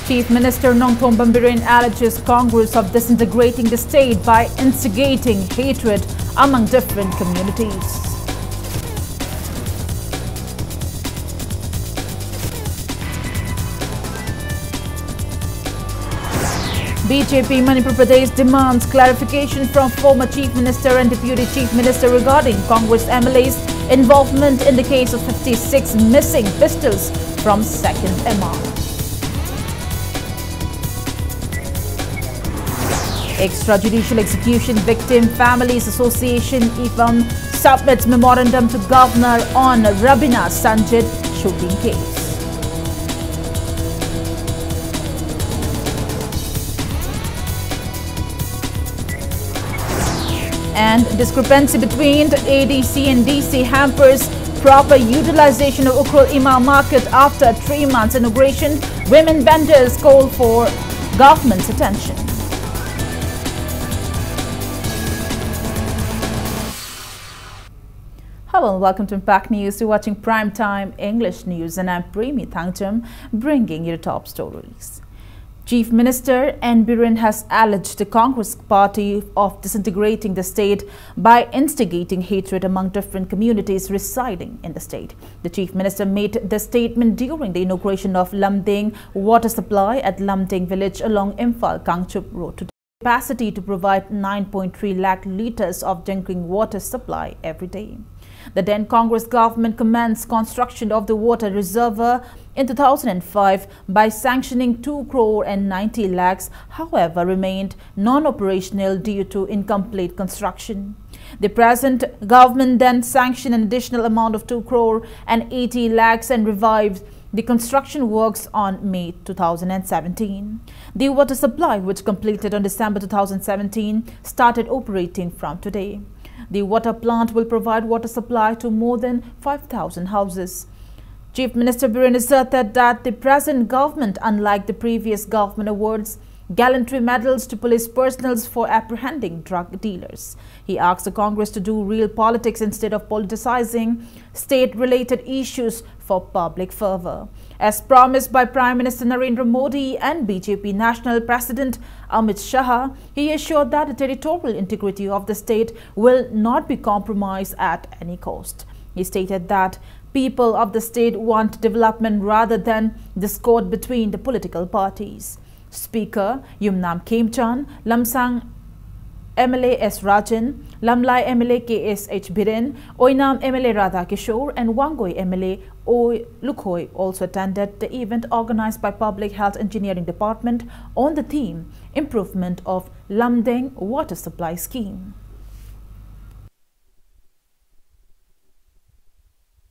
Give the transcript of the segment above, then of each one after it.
Chief Minister Nongthong Bambirin alleges Congress of disintegrating the state by instigating hatred among different communities. BJP Manipur Pradesh demands clarification from former Chief Minister and Deputy Chief Minister regarding Congress MLA's involvement in the case of 56 missing pistols from 2nd MR. Extrajudicial Execution Victim Families Association (IFAM) submits memorandum to Governor on Rabina Sanjit shooting case. And discrepancy between the ADC and DC hampers proper utilization of Ukhrul Imam market after 3 months inauguration. Women vendors call for government's attention. Hello and welcome to Impact News. You're watching Primetime English News and I'm Premi Thangcham bringing you the top stories. Chief Minister N. Biren has alleged the Congress party of disintegrating the state by instigating hatred among different communities residing in the state. The Chief Minister made the statement during the inauguration of Lamdeng water supply at Lamdeng village along Imphal-Kangchup Road today. Capacity to provide 9.3 lakh litres of drinking water supply every day. The then Congress government commenced construction of the water reservoir in 2005 by sanctioning 2 crore and 90 lakhs, however, remained non-operational due to incomplete construction. The present government then sanctioned an additional amount of 2 crore and 80 lakhs and revived the construction works on May 2017. The water supply, which completed on December 2017, started operating from today. The water plant will provide water supply to more than 5,000 houses. Chief Minister Biren asserted that the present government, unlike the previous government, awards gallantry medals to police personnel for apprehending drug dealers. He asked the Congress to do real politics instead of politicizing state-related issues for public fervor. As promised by Prime Minister Narendra Modi and BJP National President Amit Shah, he assured that the territorial integrity of the state will not be compromised at any cost. He stated that people of the state want development rather than discord between the political parties. Speaker Yumnam Khemchan, Lamsang MLA S. Rajan, Lamlai MLA KSH Biren, Oinam MLA Radha Kishore and Wangoi MLA O. Lukhoi also attended the event organized by Public Health Engineering Department on the theme Improvement of Lamdeng Water Supply Scheme.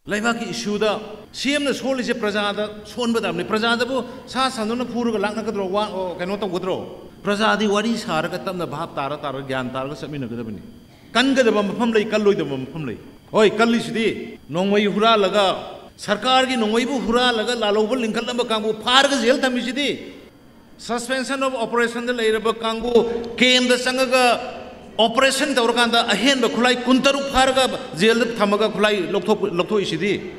Laibaki issue da CM na sol is prajada son badam ne prajada bo sa sanona puru ga lakna kadro wa kano ta godro prajadi wari sar ka tamna bhap tara tara gyan tara ka samina ga dabani kan ga daba mafam lei kalloi daba mafam lei oi kalli sidi nongmai hura laga sarkar gi nongmai bu hura laga lalobal lingkal namba kangu phar ga jail thami sidi suspension of operation da leiraba kangu kem da sangaga Operation Taurkanda ahen ba khulai kuntaru pharga jail thamaga khulai lokthoi sidi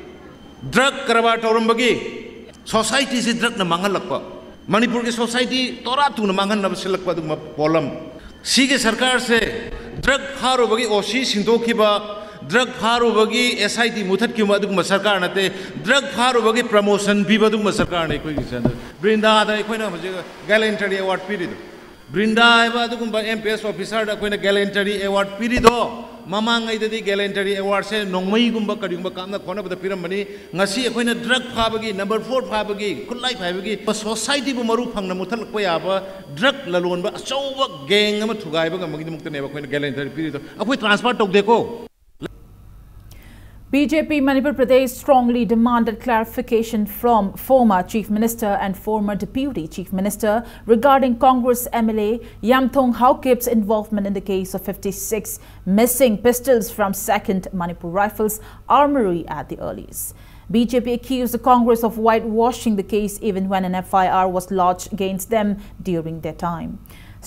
drug karaba taurumbagi society si drug na mangalakpa Manipur ki society tora tu na mangan na silakpa du problem sige sarkar se drug pharo bagi osi sindokhi ba drug pharo bagi SIT muthat ki ma du sarkar nate drug pharo bagi promotion bi ba du sarkar ne koi gi brinda da koi na gallantry award period Brinda eba dugumba MPS officer da koina gallantry award pirido mamangai dadi gallantry award se nongmai gumba kadingba kamna khona bada piramani ngasi koina drug phabagi number 4 phabagi khulai phabagi society bu maru phangna muthal ko yaba drug lalonba achauba gang ama thugai ba ngamagi mukta neba koina gallantry pirido akoi transfer tok deko. BJP Manipur Pradesh strongly demanded clarification from former Chief Minister and former Deputy Chief Minister regarding Congress MLA Yamthong Haokip's involvement in the case of 56 missing pistols from 2nd Manipur Rifles Armory at the earliest. BJP accused the Congress of whitewashing the case even when an FIR was lodged against them during their time.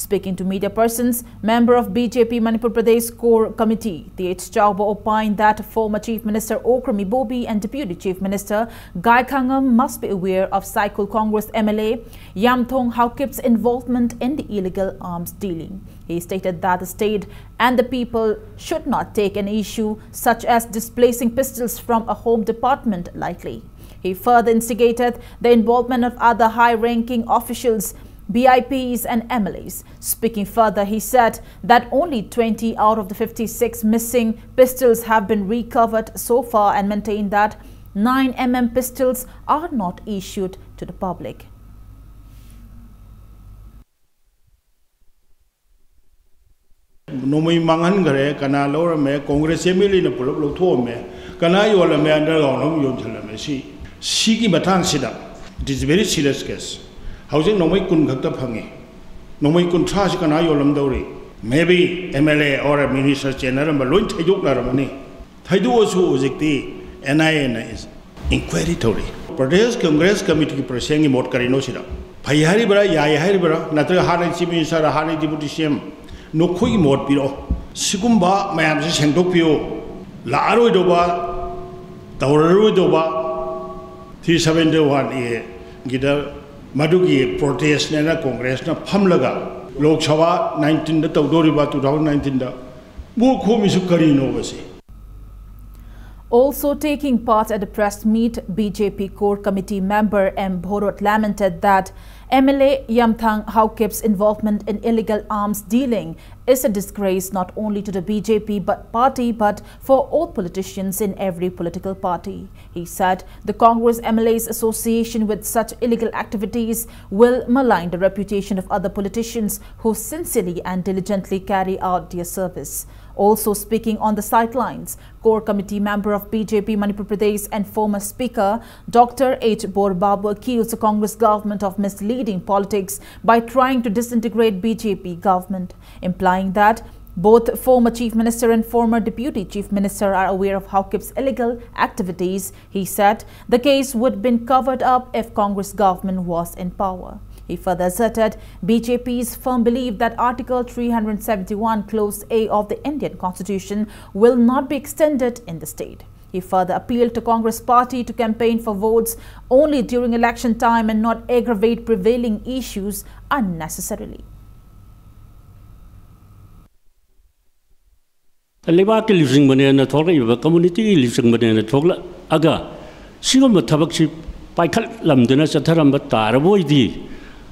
Speaking to media persons, member of BJP Manipur Pradesh Core Committee, T.H. Chauba opined that former Chief Minister Okrami Bobi and Deputy Chief Minister Gai Khangam must be aware of Cycle Congress MLA Yamthong Haokip's involvement in the illegal arms dealing. He stated that the state and the people should not take an issue such as displacing pistols from a home department lightly. He further instigated the involvement of other high-ranking officials, BIPs and MLAs. Speaking further, he said that only 20 out of the 56 missing pistols have been recovered so far and maintained that 9mm pistols are not issued to the public. Nomai mangan gare kana lor me Congress MLA na pulok lo tho me kana yola me underground yom thala me si ki matang sida. It is a very serious case. Housing nomai kun khakta phangi nomai kun tha si kana yolam dori maybe MLA or a minister general ma loin thayuk la ramani thaidu su ojikti NIA na is inquiry tori Pradesh Congress Committee ki presengi mot karino sida phayari bara yai hari bara natra hana chief minister hana deputy CM Nokhui mot piro sigumba mayam se sengdok pio la aroi doba tawroi doba 371 e gida Madugi protest na Congress na phamlaga Lok Sabha 19 da tawdoriba 2019 da mo khomi su karino base. Also taking part at the press meet, BJP Core Committee member M. Bhorot lamented that MLA Yamthong Haokip's involvement in illegal arms dealing is a disgrace not only to the BJP party but for all politicians in every political party. He said the Congress MLA's association with such illegal activities will malign the reputation of other politicians who sincerely and diligently carry out their service. Also speaking on the sidelines, Core Committee member of BJP Manipur Pradesh and former Speaker Dr. H. Borbabu accused the Congress government of misleading politics by trying to disintegrate BJP government, implying that both former Chief Minister and former Deputy Chief Minister are aware of Haokip's illegal activities. He said the case would have been covered up if Congress government was in power. He further asserted BJP's firm belief that Article 371 Clause A of the Indian Constitution will not be extended in the state. He further appealed to Congress party to campaign for votes only during election time and not aggravate prevailing issues unnecessarily. Lebac living banana talk, community living banana talk, aga, single Tabaxi, Paikal Lamdana Sataram, but Taravoidi.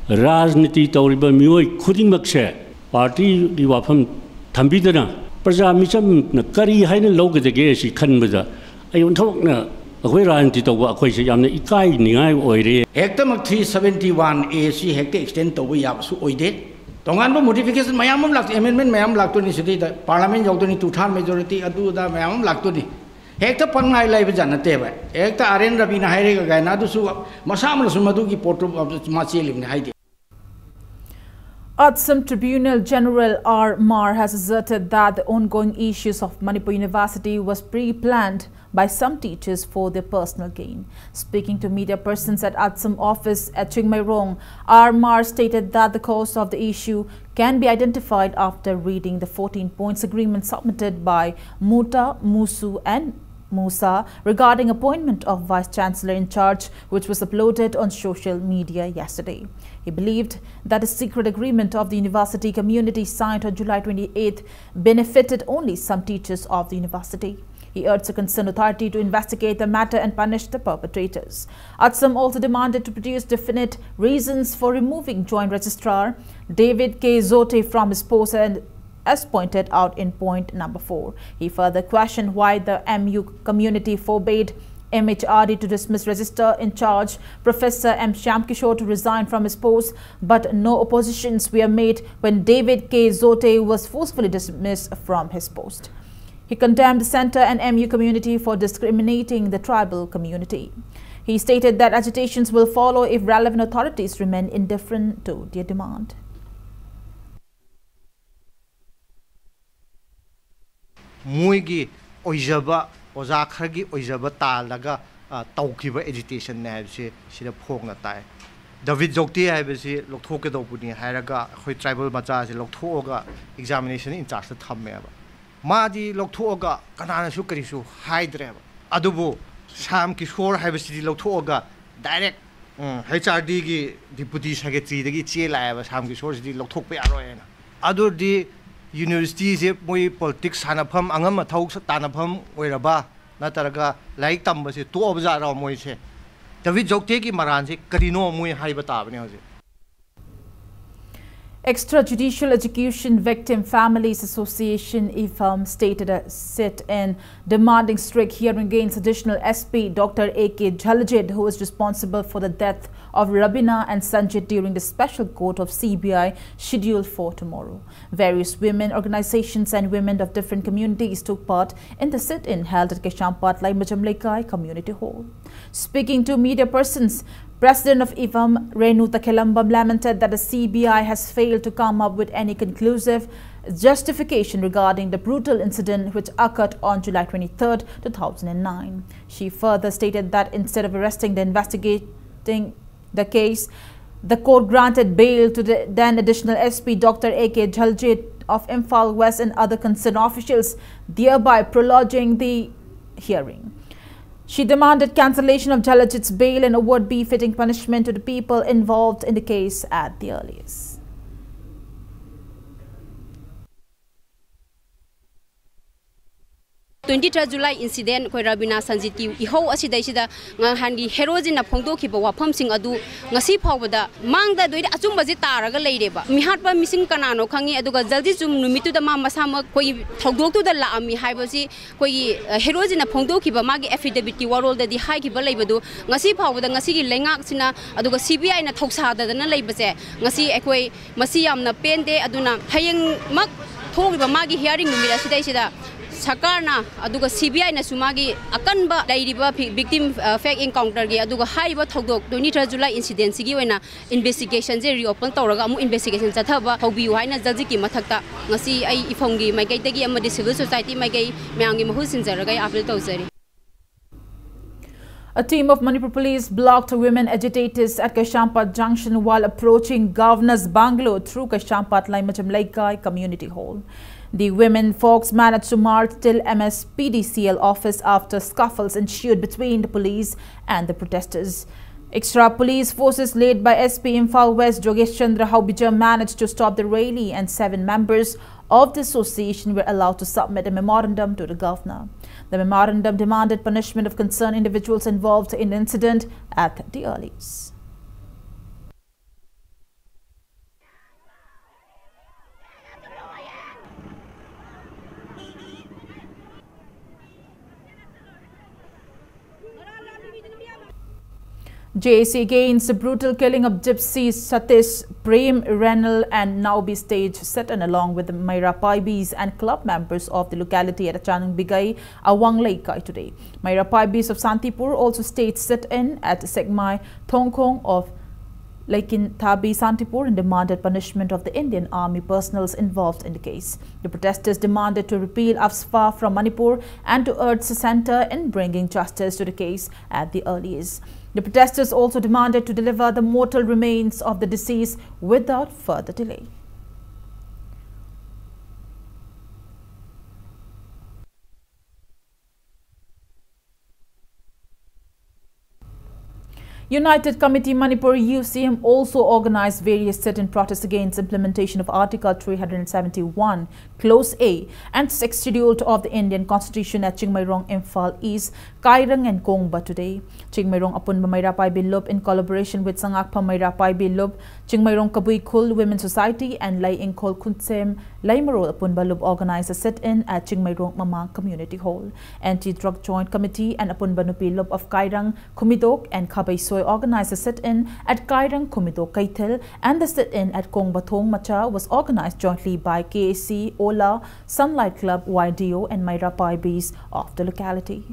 Rajniti Tauriba Mui Kuding Makshe, party Diwapam Tambidana, Praja Micham, Kari Haina Loga the Gashi Kanbada. I don't talk now. A way around to talk question, Ikai Niai Oide. Hector 371 AC Hector extend to we up so oide. Tongan modification Mayam Lak amendment Mayam Laktuni City, the Parliament Yotuni to Tan majority adu the Mayam Laktuni. Hector Pangai Live Janateva, Hector Arenda Bina Haiga Gainadu, Masam Sumaduki Porto of the Machil in Haiti. Assam Tribunal General R. Mar has asserted that the ongoing issues of Manipur University was pre-planned by some teachers for their personal gain. Speaking to media persons at Assam office at Chingmairong, R. Mar stated that the cause of the issue can be identified after reading the 14 points agreement submitted by Muta, Musu and Musa regarding appointment of Vice Chancellor in charge, which was uploaded on social media yesterday. He believed that a secret agreement of the university community signed on July 28th benefited only some teachers of the university. He urged the concerned authority to investigate the matter and punish the perpetrators. Assam also demanded to produce definite reasons for removing Joint Registrar David K. Zote from his post, and as pointed out in point number 4. He further questioned why the MU community forbade MHRD to dismiss Register in charge Professor M. Shyamkishore to resign from his post, but no oppositions were made when David K. Zote was forcefully dismissed from his post. He condemned the Centre and MU community for discriminating the tribal community. He stated that agitations will follow if relevant authorities remain indifferent to their demand. Muigi Ojaba Ozakragi Ojaba Talaga Taukiba agitation Nabsi, she the Pong Tai. David Jokti hai besi lokthok ke dopuni hairaga khoi tribal macha se lokthoga examination in charge thamme ba ma di lokthoga kanana su kari su haidre ba adubu Sam Kishore hai besi lokthoga direct HRD gi deputy secretary dagi che la ba Sam Kishore di lokthok pe aro ena adur di university se moi politics hanapham angam thau tanapham oiraba nataraga laik tamba se to obja ra moi se David Jokte ki maran se karino mui hai batabne hoje Extrajudicial Execution Victim Families Association (EFAM) stated a sit-in demanding strict hearing against additional SP Dr. A.K. Jhalajit, who is responsible for the death of Rabina and Sanjit during the special court of CBI scheduled for tomorrow. Various women organizations and women of different communities took part in the sit-in held at Keshampat Laimajamlekai Community Hall. Speaking to media persons, President of EFAM, Renu Takhelambam, lamented that the CBI has failed to come up with any conclusive justification regarding the brutal incident which occurred on July 23, 2009. She further stated that instead of arresting the investigating the case, the court granted bail to the then additional SP Dr. A.K. Jhalajit of Imphal West and other concerned officials, thereby prolonging the hearing. She demanded cancellation of Jhalajit's bail and award befitting punishment to the people involved in the case at the earliest. 23 July incident koi Rabina Sanjit ki iho asidai sida ngahandi heroine na phongdo khiba wafam sing adu ngasi phawbada mangda doi achumba ji taraga leireba mihatpa mising kanano khangi aduga jaldi chum numitu da ma masama koi thogdok tu da laami haibasi koi heroine na phongdo khiba magi affidavit ki warol da di hai khiba leibadu ngasi phawbada ngasi gi lengak sina aduga CBI na thoksa da na leibase ngasi ekoi masi yamna pende aduna hayeng mak thogiba magi hearing numira sidai sida Sakarna aduga CBI na sumagi akanba lairiba victim fake encounter gi aduga haiba thogdok 23 July incident sigi oina investigation je reopen tawraga amu investigation chathaba haubiu haina jaji ki mathakta ngasi ai iphongi maigai tagi amadi civil society maigai myangi mahu sinjaraga appeal tawjari. A team of Manipur police blocked women agitators at Keshampat Junction while approaching Governor's bungalow through Keshampat Laimajamlekai Community Hall. The women folks managed to march till MSPDCL office after scuffles ensued between the police and the protesters. Extra police forces led by SP Imphal West Jogesh Chandra Haubija managed to stop the rally, and 7 members of the association were allowed to submit a memorandum to the governor. The memorandum demanded punishment of concerned individuals involved in the incident at the earliest. JAC against the brutal killing of gypsies Satish, Prem, Renal and Naubi stage set-in along with the Maira Paibis and club members of the locality at Chanang Bigai, Awang Laikai today. Maira Paibis of Santipur also staged sit-in at Segmai Thongkong of Laikin Thabi Santipur and demanded punishment of the Indian Army personnel involved in the case. The protesters demanded to repeal AFSFA from Manipur and to urge the centre in bringing justice to the case at the earliest. The protesters also demanded to deliver the mortal remains of the deceased without further delay. United Committee Manipur UCM also organized various sit-in protests against implementation of Article 371, Clause A and 6 scheduled of the Indian Constitution at Chingmairong, Imphal East, Kairang and Kongba today. Chingmairong Apun Maira Paibi Lub in collaboration with Sangakpa Maira Paibi Lub, Chingmairong Kabui Khul Women's Society and Lai Ingkhol Kunsem Laimarol Apun Balub organized a sit-in at Chingmairong Mamang Community Hall. Anti-Drug Joint Committee and Apun Banupi Lub of Kairang, Kumidok and Kabaisoi organized a sit-in at Kairang Kumidok Kaitil, and the sit-in at Kongbathong Macha was organized jointly by KAC, Ola, Sunlight Club, YDO and Maira Paibis of the locality.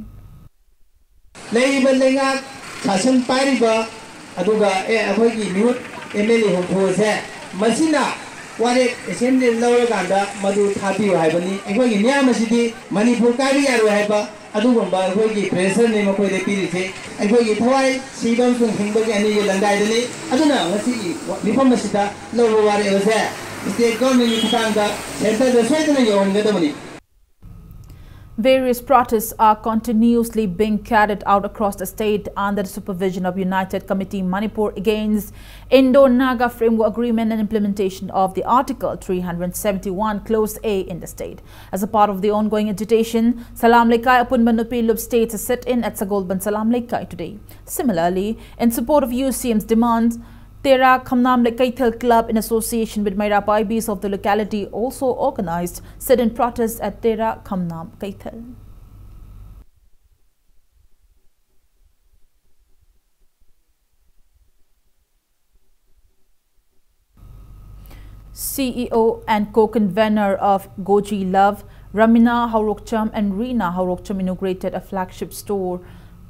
Wari assembly lower ganda madu thabi hai bani ekoi niam asidi Manipur ka bi yaru hai ba ꯑꯗꯨꯒꯨꯝꯕ ꯑꯩꯈꯣꯏꯒꯤ ꯄ꯭ꯔꯦꯁꯔꯅꯤ ꯃꯈꯣꯏꯗ ꯄꯤꯔꯤꯁꯦ ꯑꯩꯈꯣꯏꯒꯤ ꯊꯋꯥꯏ ꯁꯤꯕ ꯑꯃꯁꯨꯡ ꯍꯤꯡꯕꯒꯤ ꯑꯅꯤꯒꯤ ꯂꯪꯗꯥꯏꯗꯅꯤ ꯑꯗꯨꯅ ꯉꯁꯤꯒꯤ ꯃꯤꯐꯝ ꯑꯁꯤꯗ ꯂꯧꯕ ꯋꯥꯔꯦꯞ ꯑꯁꯦ ꯁ꯭ꯇꯦꯠ ꯒꯣꯔꯃꯦꯟꯒꯤ ꯈꯨꯠꯊꯥꯡꯗ ꯁꯦꯟꯇꯔꯗ ꯁꯣꯏꯗꯅ ꯌꯧꯍꯟꯒꯗꯕꯅꯤ. Various protests are continuously being carried out across the state under the supervision of United Committee Manipur against Indo-Naga Framework Agreement and implementation of the Article 371 Clause A in the state. As a part of the ongoing agitation, Salam Lekai upon Manupilub states a sit-in at Sagolban Salam Lekai today. Similarly, in support of UCM's demands, Tera Khamnam Lekaitel Club in association with Maira Paibis of the locality also organized sit-in protests at Tera Khamnam Kaitel. CEO and co-convener of Goji Love, Ramina Haurokcham and Reena Haurokcham inaugurated a flagship store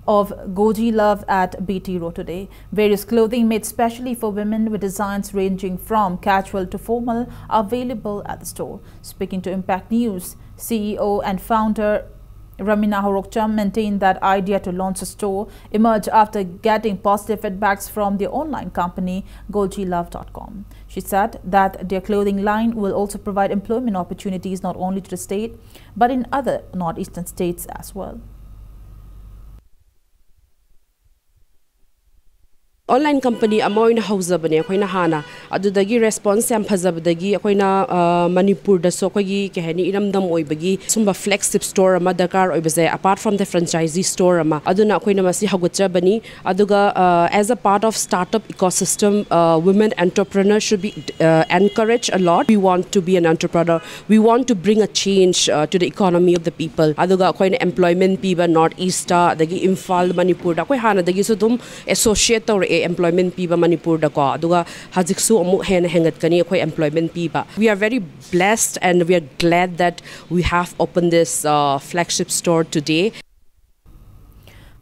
of Goji Love at BT Road today. Various clothing made specially for women with designs ranging from casual to formal are available at the store. Speaking to Impact News, CEO and founder Ramina Haurokcham maintained that idea to launch a store emerged after getting positive feedbacks from the online company gojilove.com. She said that their clothing line will also provide employment opportunities not only to the state but in other northeastern states as well. Online company amoy na hauzabane akoy na hana adudagi response yam phazabdagi akoy na Manipur da so kogi kehani iramdam oibagi sumba flagship store ama dakar oibaze apart from the franchisee store ama aduna akoy na masi hagutchabani aduga as a part of startup ecosystem women entrepreneurs should be encouraged a lot. We want to be an entrepreneur, we want to bring a change to the economy of the people. Aduga akoy na employment piba northeast dagi Imphal Manipur da akoy hana dagi so dum associate or employment piba Manipur da ko aduga hajiksu amu hen hengat kani akhoi employment piba. We are very blessed and we are glad that we have opened this flagship store today.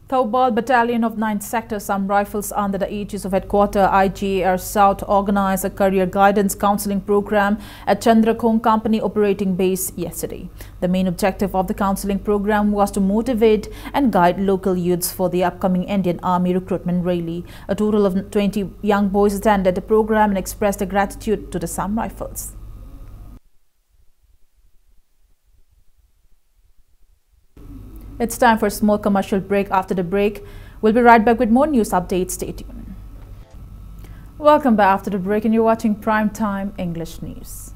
Thobal Battalion of 9th Sector, some rifles under the aegis of Headquarter IGAR South organized a career guidance counseling program at Chandrakong Company operating base yesterday. The main objective of the counseling program was to motivate and guide local youths for the upcoming Indian Army recruitment rally. A total of 20 young boys attended the program and expressed their gratitude to the Sam Rifles. It's time for a small commercial break. After the break, we'll be right back with more news updates. Stay tuned. Welcome back after the break, and you're watching Prime Time English News.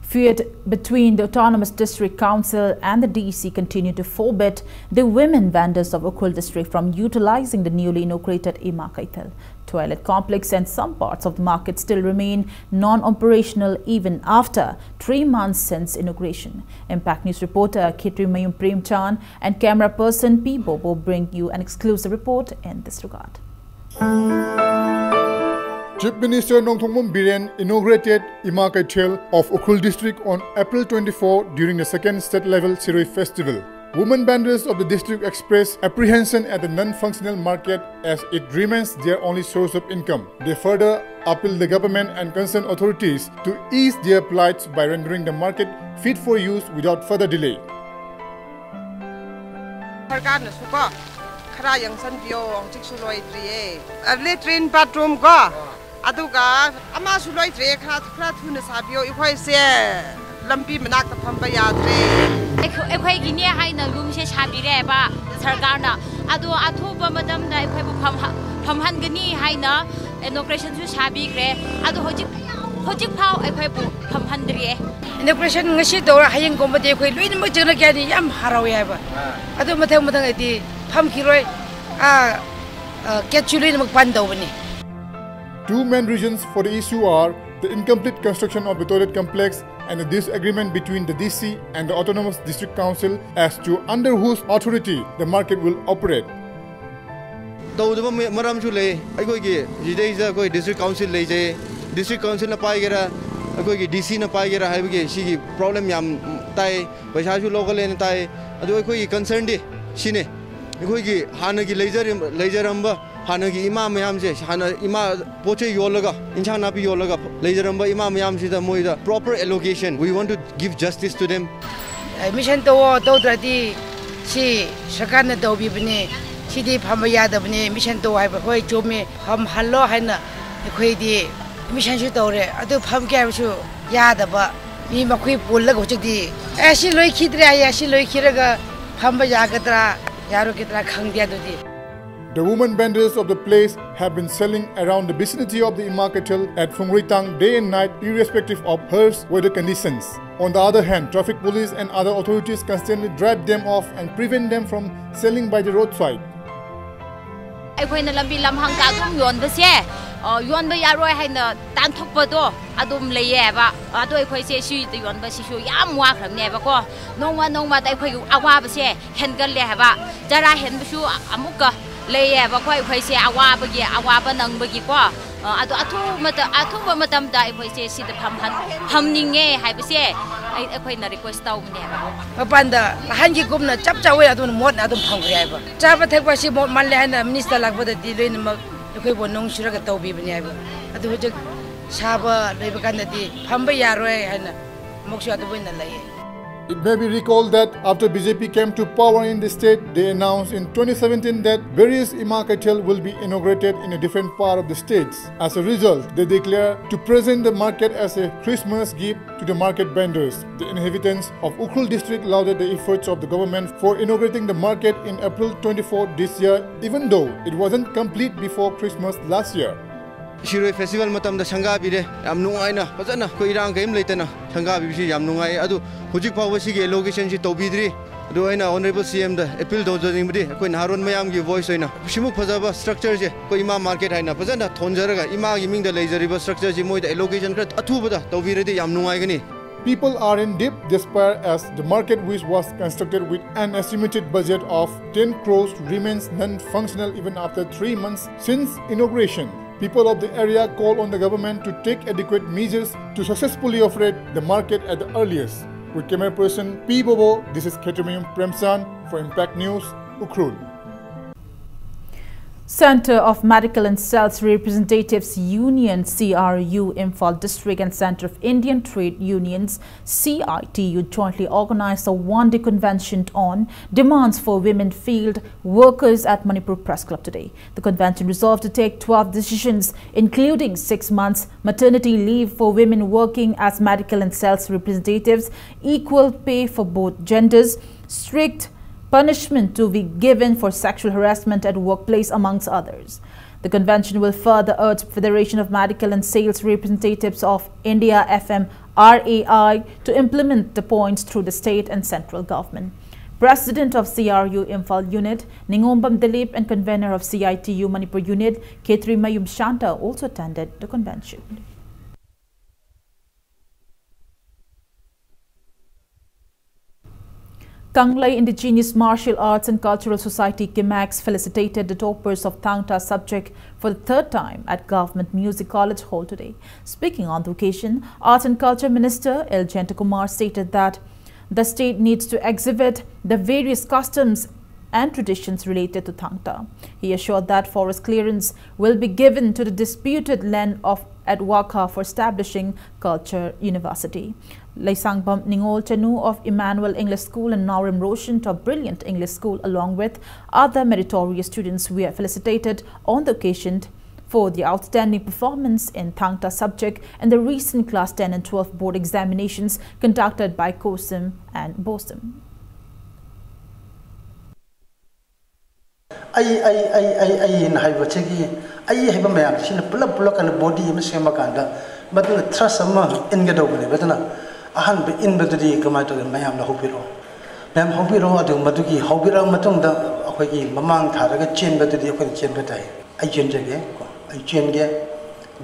Feud between the Autonomous District Council and the DC continue to forbid the women vendors of Ukhrul district from utilizing the newly inaugurated Ima Kaitel toilet complex, and some parts of the market still remain non-operational even after 3 months since inauguration. Impact News reporter Khitri Mayum Prem Chan and camera person P. Bobo bring you an exclusive report in this regard. Chief Minister Nongthongmum Biren inaugurated Ima Kaitel of Ukhrul district on April 24 during the second state-level Siroi festival. Women vendors of the district expressed apprehension at the non-functional market as it remains their only source of income. They further appealed the government and concerned authorities to ease their plights by rendering the market fit for use without further delay. Latrine bathroom go. Aduga, ama suloi tre kra thuna sabio ikhoi se lampi manak ta phamba yadre. Ekhoi gi ne haina room se sabire ba sarkar na adu athuba madam da ekhoi bu phamhan gani haina inauguration su sabi gre adu hojik phau ekhoi bu phamhan dre. Inauguration ngasi dora hayeng gomba de ekhoi loin ma jena kyani yam harawi ba adu mathang ati pham khiroi ketchulin mak pan dawni. Two main reasons for the issue are the incomplete construction of the toilet complex and the disagreement between the DC and the Autonomous District Council as to under whose authority the market will operate. District Council District Council na paigera DC na paigera haibge sigi problem yam tai baisaju local en tai adu concern di sine hanagi laseramba hanagi imam yam se hana ima poche yolaga incha napi yolaga laseramba imam yam se da moida proper allocation. We want to give justice to them. Mission to drati si sakana dobi bane sidi phamba yada bane mission to hai hoi chome pham hallo haina khoi di mission chu tore adu pham kya chu yada ba mi makhoi pulla go chidi asi loi khidra ya asi loi khiraga phamba yagadra yaro kitra khangdia dodi. The women vendors of the place have been selling around the vicinity of the marketel at Phungritang day and night, irrespective of harsh weather conditions. On the other hand, traffic police and other authorities constantly drive them off and prevent them from selling by the roadside. Lay ba quite crazy awaba nang bagi qua. Atu madam die if I say the humning a hypese. I quite not request out never. Panda, Hangi Gumna, chapter way I don't want Adam hungry ever. Chapa take what she bought Malana, Minister like what the dealing the people no sugar to be never. I do just Saba, they began the Pamba Yaro and Moksha to win the lay. It may be recalled that after BJP came to power in the state, they announced in 2017 that various marketel will be inaugurated in a different part of the states. As a result, they declare to present the market as a Christmas gift to the market vendors. The inhabitants of Ukhrul district lauded the efforts of the government for inaugurating the market in April 24 this year, even though it wasn't complete before Christmas last year. Shiroi festival matam da sangha bire am nungai na fazana ko irang game leitana sangha bi si yam nungai adu hujik phawa si ge location si tobidri adu aina honorable cm da appeal do jing bidi ko naron mayam gi voice oina simuk phajaba structure je ko ima market haina fazana thonjaraga ima gi ming da leijariba structure ji moi da allocation kra athuba da tobiredi yam nungai gani. People are in deep despair as the market, which was constructed with an estimated budget of 10 crores, remains non-functional even after 3 months since inauguration. People of the area call on the government to take adequate measures to successfully operate the market at the earliest. With camera person P. Bobo, this is Ketamiyum Premsan for Impact News, Ukhrul. Centre of Medical and Sales Representatives Union CRU Imphal District and Centre of Indian Trade Unions CITU jointly organized a one-day convention on demands for women field workers at Manipur Press Club today. The convention resolved to take 12 decisions, including 6 months maternity leave for women working as medical and sales representatives, equal pay for both genders, strict punishment to be given for sexual harassment at workplace, amongst others. The convention will further urge Federation of Medical and Sales Representatives of India FMRAI to implement the points through the state and central government. President of CRU Imphal Unit, Ningombam Dilip, and convener of CITU Manipur Unit, Ketri Mayum Shanta, also attended the convention. Kanglai Indigenous Martial Arts and Cultural Society Kimax felicitated the toppers of Thangta subject for the third time at Government Music College Hall today. Speaking on the occasion, Arts and Culture Minister L. Jentakumar stated that the state needs to exhibit the various customs and traditions related to Thangta. He assured that forest clearance will be given to the disputed land at Waka for establishing Culture University. Laisangbam Ningol Chanu of Emmanuel English School and Naurim Roshan of Brilliant English School, along with other meritorious students, were felicitated on the occasion for the outstanding performance in Thangta subject in the recent Class 10 and 12 board examinations conducted by COSIM and BOSIM. Ahan be in baduri kamato mayam la hopiro mem hopiro adu madugi hopiro matungda akhoi mamang tharaga chen baduri akhoi chen batai ai chen jege ai chen ge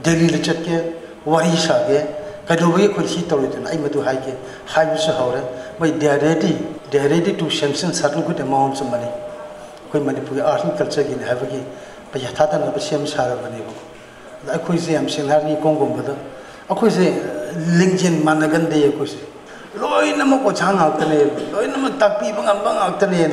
delhi le chatke wari sa ge kadobe khulsi tawidun ai madu haike haibisu hore by they are ready to sanction certain good amounts of money koi manipur art and culture gi havagi pa yathata na basem sara bane bo akhoi se am sinhar ni kongom bada akhoi se Lingjin Managande Kusi. Loy Namoko Chang out the name, Loy Namaki Bang Bang out the name.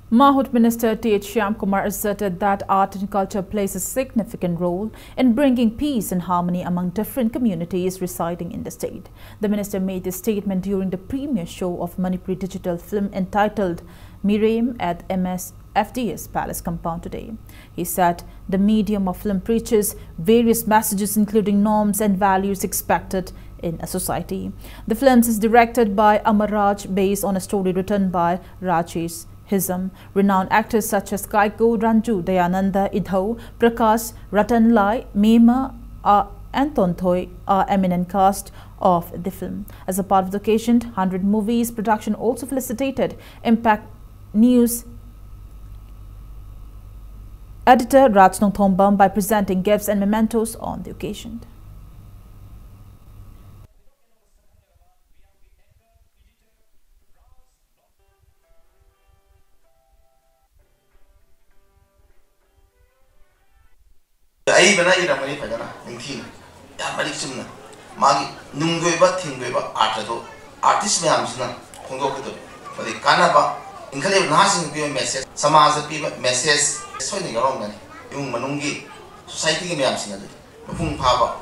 Mahut Minister T.H. Shyamkumar asserted that art and culture plays a significant role in bringing peace and harmony among different communities residing in the state. The minister made this statement during the premiere show of Manipur digital film entitled Mireem at MSFDS Palace compound today. He said the medium of film preaches various messages including norms and values expected in a society. The film is directed by Amarraj based on a story written by Rajesh Hisam. Renowned actors such as Kaiko Ranju, Dayananda Idho, Prakash Ratanlai, Mema and Tonthoy are eminent cast of the film. As a part of the occasion, 100 Movies production also felicitated Impact News editor Rajnong Thombam by presenting gifts and mementos on the occasion. I bana ira mari fajana ninthi ya mari simna magi nunggoiba thinggoiba artado artist me amsna khongdo kedo padi kana ba inkhale nahasing bi message samaj bi message soini garong ngani yung manungi society ge me amsina de mafung phaba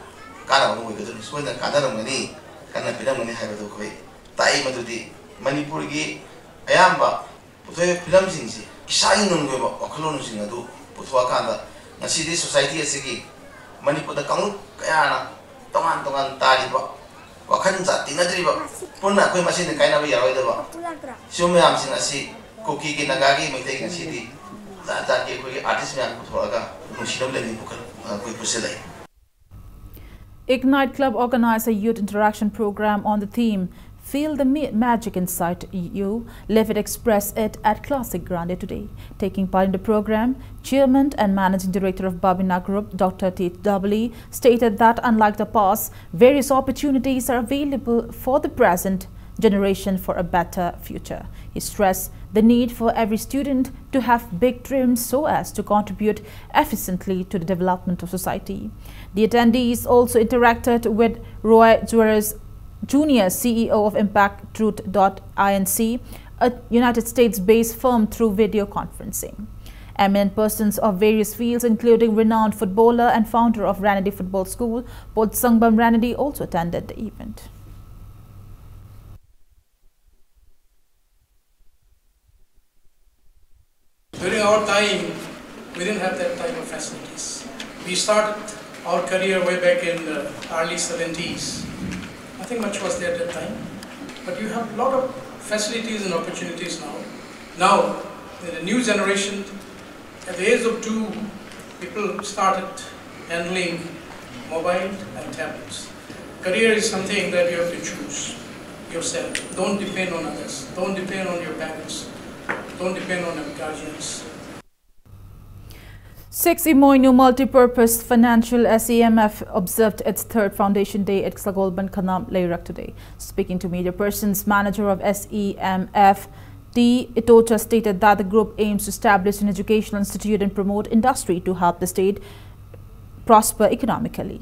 kana ba ngoi kedo soina kana ngani kana pidam ngani haibado khoi tai madudi manipur gi ayamba putoi film singsi isai nunggoiba okhlon sing adu putwa kanda Nasi society asigi Manipur da kamu kaya na tongan tari ba wakan jati na diri ba punna koi masih ni kaya na biar awal ba siome am sing nasi koki ki nagagi mete ki nasi di zat ke koi artist me am thoda ka mushkil lagi bukan koi puselai. Ignite Club organized a youth interaction program on the theme Feel the magic inside you, live it, express it at Classic Grande today. Taking part in the program, Chairman and Managing Director of Babina Group, Dr. T.W. stated that unlike the past, various opportunities are available for the present generation for a better future. He stressed the need for every student to have big dreams so as to contribute efficiently to the development of society. The attendees also interacted with Roy Juarez Junior, CEO of Impact Truth.inc, a United States-based firm, through video conferencing. Eminent persons of various fields, including renowned footballer and founder of Ranadi Football School, Bod Sangbam Ranadi, also attended the event. During our time, we didn't have that type of facilities. We started our career way back in the early 70s. Nothing much was there at that time, but you have a lot of facilities and opportunities now. Now, in the new generation, at the age of 2, people started handling mobile and tablets. Career is something that you have to choose yourself. Don't depend on others. Don't depend on your parents. Don't depend on your guardians. 6 Imoinu Multipurpose Financial SEMF observed its third Foundation Day at Slagolban Kanam Leirak today. Speaking to media persons, manager of SEMF, T. Itocha, stated that the group aims to establish an educational institute and promote industry to help the state prosper economically.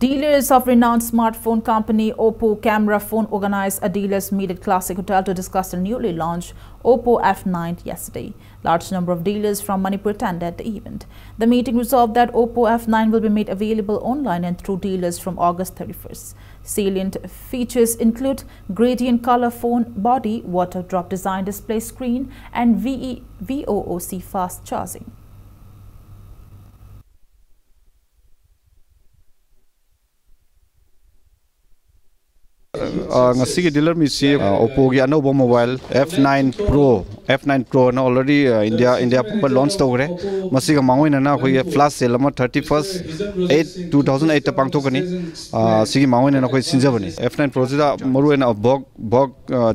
Dealers of renowned smartphone company Oppo Camera Phone organized a dealers meet at Classic Hotel to discuss the newly launched Oppo F9 yesterday. Large number of dealers from Manipur attended the event. The meeting resolved that Oppo F9 will be made available online and through dealers from August 31st. Salient features include gradient color phone body, water drop design display screen, and VOOC fast charging. ngasi dealer mi si Oppo gi anobo mobile F9 Pro na already India launch tawre masi ga mangoina na khoi flash sale ma 31st 8 2008 ta pangthokani sigi mangoina na khoi sinjabani F9 Pro da maru na bog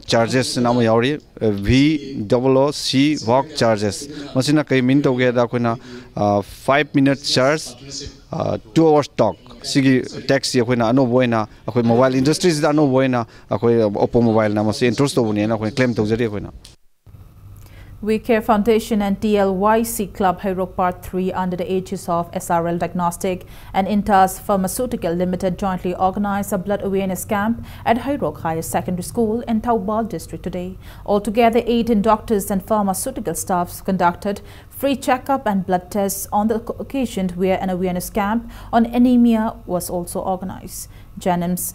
charges na ma yauri VOOC VOC charges masina kai min tawge da khoina 5 minute charge 2 hours talk sigi taxi akoina ano boina akoi mobile industries da no boina akoi Oppo mobile na masi interest to buni na akoi claim to jari akoina. We Care Foundation and TLYC Club Hairok Part 3 under the aegis of SRL Diagnostic and Intas Pharmaceutical Limited jointly organized a blood awareness camp at Hairok Higher Secondary School in Taubal district today. Altogether, 18 doctors and pharmaceutical staffs conducted free checkup and blood tests on the occasion, where an awareness camp on anemia was also organized. Janim's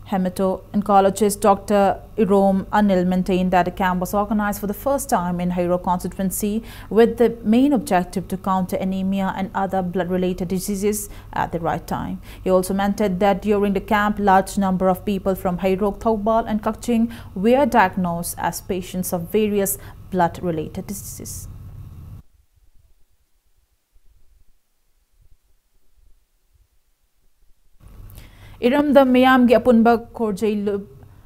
hemato-oncologist Dr. Irom Anil maintained that the camp was organized for the first time in Hairok constituency with the main objective to counter anemia and other blood-related diseases at the right time. He also mentioned that during the camp, large number of people from Hairok, Taubal and Kakching were diagnosed as patients of various blood-related diseases. Iram the Mayam Apunba Korjay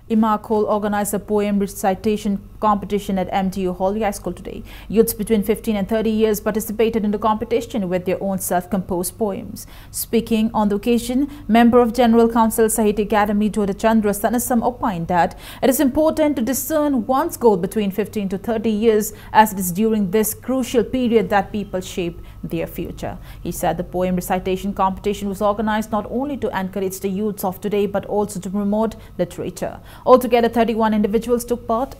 Imakol organized a poem recitation competition at MTU Holly High School today. Youths between 15 and 30 years participated in the competition with their own self-composed poems. Speaking on the occasion, member of General Council Sahitya Academy Jodha Chandra Sanasam opined that it is important to discern one's goal between 15 to 30 years, as it is during this crucial period that people shape their future. He said the poem recitation competition was organized not only to encourage the youths of today but also to promote literature. Altogether, 31 individuals took part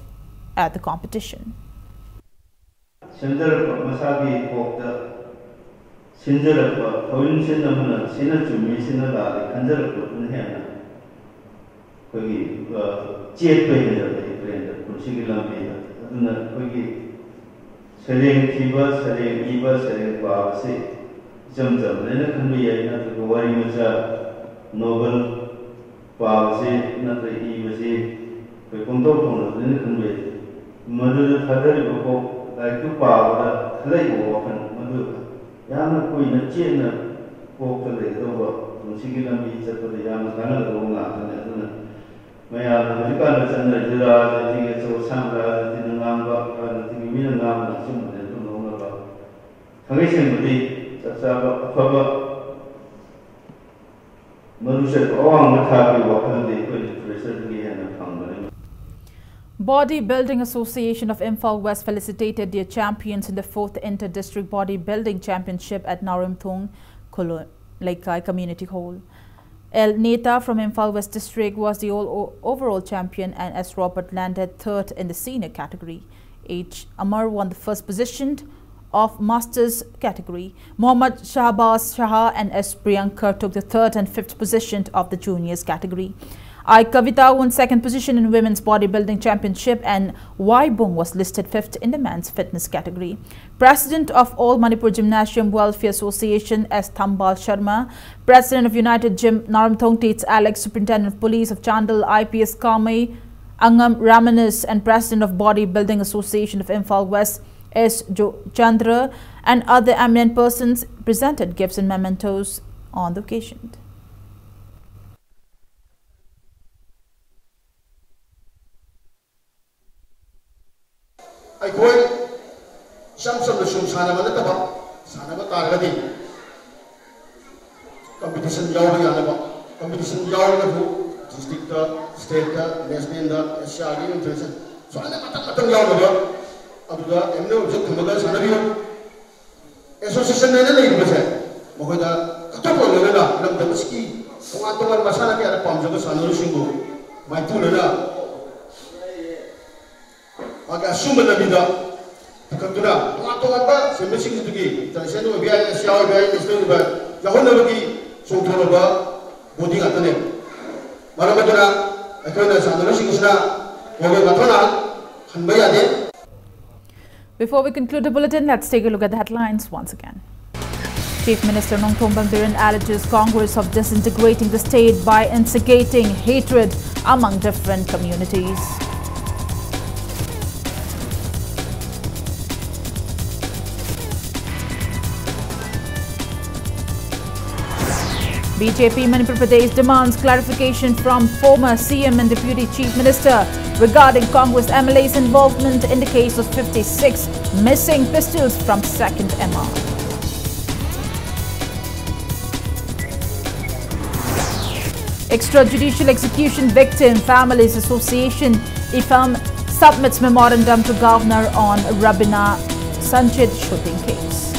at the competition. Madu Hadari Boko, like two power, Kalego often, Madu, Yana Queen, a chain, walk to the over, and she given me to the Yana Canada, and may I have and the Jura, I think it's so Sandra, the Namba, and the Minam, and soon they don't know about. Commission would be that's a cover. Madu said, oh, I'm not happy what they put it recently and a pound. Bodybuilding Association of Imphal West felicitated their champions in the 4th Inter-District Bodybuilding Championship at Narimthung, Laikai Community Hall. El Neta from Imphal West District was the overall champion, and S. Robert landed 3rd in the senior category. H. Amar won the 1st position of Masters category. Mohammad Shahbaz Shah and S. Priyankar took the 3rd and 5th position of the juniors category. I. Kavita won 2nd position in Women's Bodybuilding Championship, and Y. Bung was listed 5th in the Men's Fitness category. President of All Manipur Gymnasium Welfare Association S. Thambal Sharma, President of United Gym Naramthong Tates Alex, Superintendent of Police of Chandal IPS Kamai Angam Ramanas, and President of Bodybuilding Association of Imphal West S. Chandra and other eminent persons presented gifts and mementos on the occasion. I go some the Sum Sanama Sanama Targadi competition Yawa competition Yawa district, state, national, SRD, international. So I never Yawa Abuda, and no Zukumaga Sanario Association and a percent. Mohoda, Katopola, Lamski, Wataman Masana at the Palms of the Sanarishingo, my Tulada. Agak sumber lebih dah, kerana tuan-tuan apa, semestinya itu lagi. Jadi saya tu biar siapa biar isteri biar, jauh lagi suatu apa, budi kata ni. Malam itu nak, kerana sana nasi kisah, orang kata nak, kan bayar deh. Before we conclude the bulletin, let's take a look at the headlines once again. Chief Minister Nongthong Bambiran alleges Congress of disintegrating the state by instigating hatred among different communities. BJP Manipur Pradesh demands clarification from former CM and Deputy Chief Minister regarding Congress MLA's involvement in the case of 56 missing pistols from 2nd MR. Extrajudicial Execution Victim Families Association IFAM submits memorandum to Governor on Rabina Sanchit shooting case.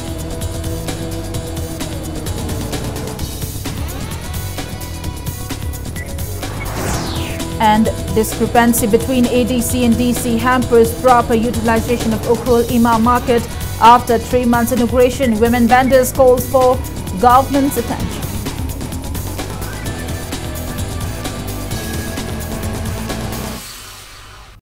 And discrepancy between ADC and DC hampers proper utilization of Ukhrul Ima market. After 3 months inauguration, women vendors calls for government's attention.